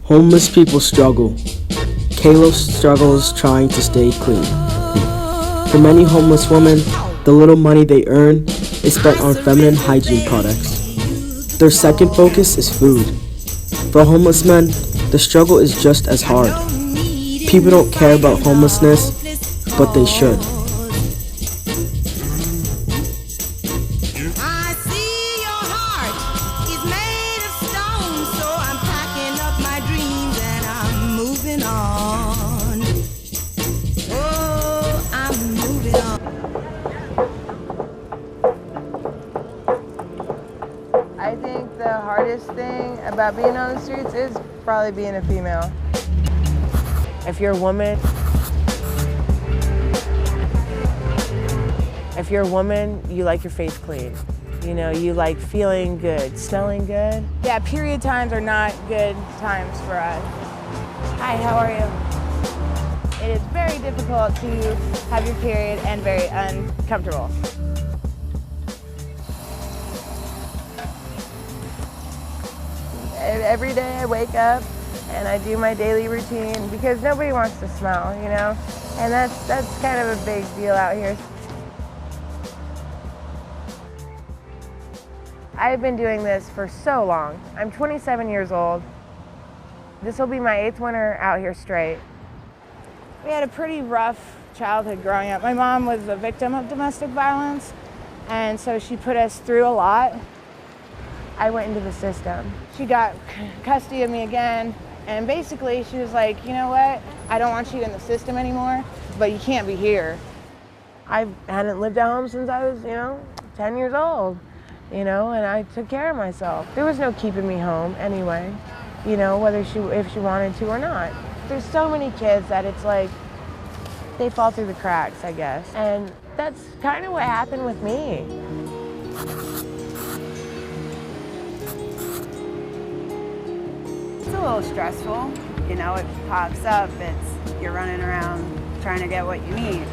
Homeless people struggle. Kayla struggles trying to stay clean. For many homeless women, the little money they earn is spent on feminine hygiene products. Their second focus is food. For homeless men, the struggle is just as hard. People don't care about homelessness, but they should. I think the hardest thing about being on the streets is probably being a female. If you're a woman, you like your face clean. You know, you like feeling good, smelling good. Yeah, period times are not good times for us. Hi, how are you? It is very difficult to have your period and very uncomfortable. Every day I wake up and I do my daily routine because nobody wants to smell, you know? And that's kind of a big deal out here. I've been doing this for so long. I'm 27 years old. This will be my 8th winter out here straight. We had a pretty rough childhood growing up. My mom was a victim of domestic violence, and so she put us through a lot. I went into the system. She got custody of me again, and basically she was like, you know what? I don't want you in the system anymore, but you can't be here. I hadn't lived at home since I was, 10 years old, and I took care of myself. There was no keeping me home anyway, whether if she wanted to or not. There's so many kids that it's like, they fall through the cracks, I guess. And that's kind of what happened with me. It's a little stressful, it pops up, you're running around trying to get what you need.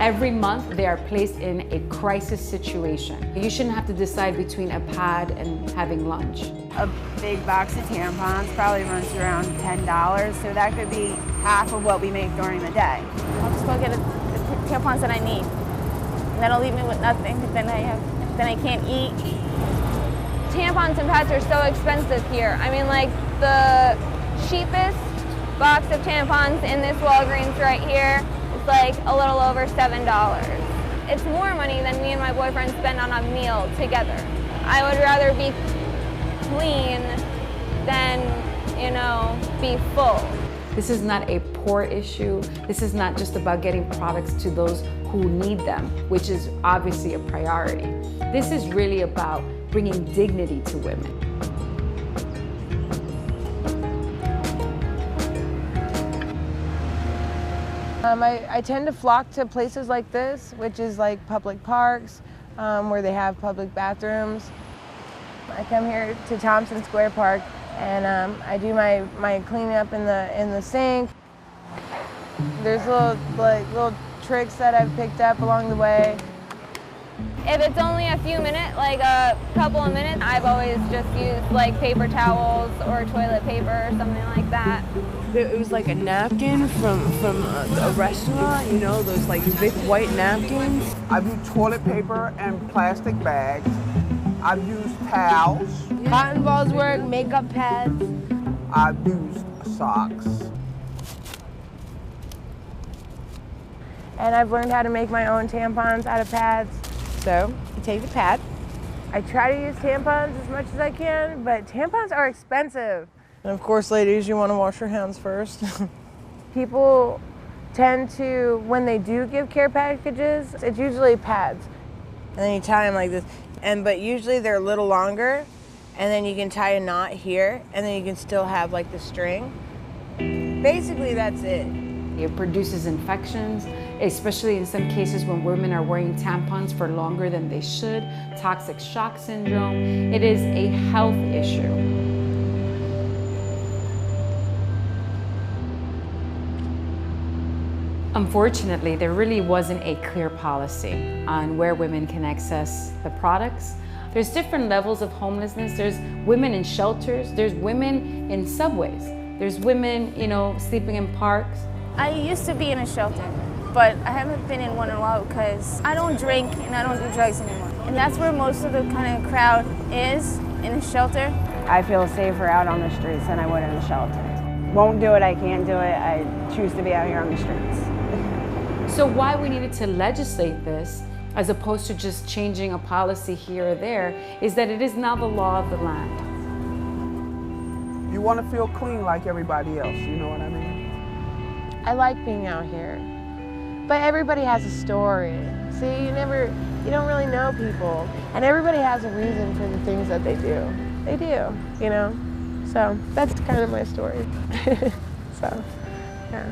Every month they are placed in a crisis situation. You shouldn't have to decide between a pad and having lunch. A big box of tampons probably runs around $10, so that could be half of what we make during the day. I'll just go get the tampons that I need. And that'll leave me with nothing, then I can't eat. Tampons and pads are so expensive here. I mean, like, the cheapest box of tampons in this Walgreens right here is like a little over $7. It's more money than me and my boyfriend spend on a meal together. I would rather be clean than, be full. This is not a poor issue. This is not just about getting products to those who need them, which is obviously a priority. This is really about bringing dignity to women. I tend to flock to places like this, which is like public parks, where they have public bathrooms. I come here to Thompson Square Park and I do my cleanup in the sink. There's little tricks that I've picked up along the way. If it's only a few minutes, like a couple of minutes, I've always just used like paper towels or toilet paper or something like that. It was like a napkin from a restaurant, those like big white napkins. I've used toilet paper and plastic bags. I've used towels. Cotton balls work, makeup pads. I've used socks. And I've learned how to make my own tampons out of pads. So you take the pad. I try to use tampons as much as I can, but tampons are expensive. And of course, ladies, you want to wash your hands first. People tend to, when they do give care packages, it's usually pads. And then you tie them like this. But usually they're a little longer, and then you can tie a knot here, and then you can still have like the string. Basically, that's it. It produces infections, especially in some cases when women are wearing tampons for longer than they should, toxic shock syndrome. It is a health issue. Unfortunately, there really wasn't a clear policy on where women can access the products. There's different levels of homelessness. There's women in shelters, there's women in subways, there's women, sleeping in parks. I used to be in a shelter, but I haven't been in one in a while because I don't drink and I don't do drugs anymore. And that's where most of the kind of crowd is, in a shelter. I feel safer out on the streets than I would in a shelter. Won't do it, I can't do it, I choose to be out here on the streets. So why we needed to legislate this, as opposed to just changing a policy here or there, is that it is now the law of the land. You want to feel clean like everybody else, you know what I mean? I like being out here, but everybody has a story. See, you don't really know people, and everybody has a reason for the things that they do. They do, So that's kind of my story. So, yeah.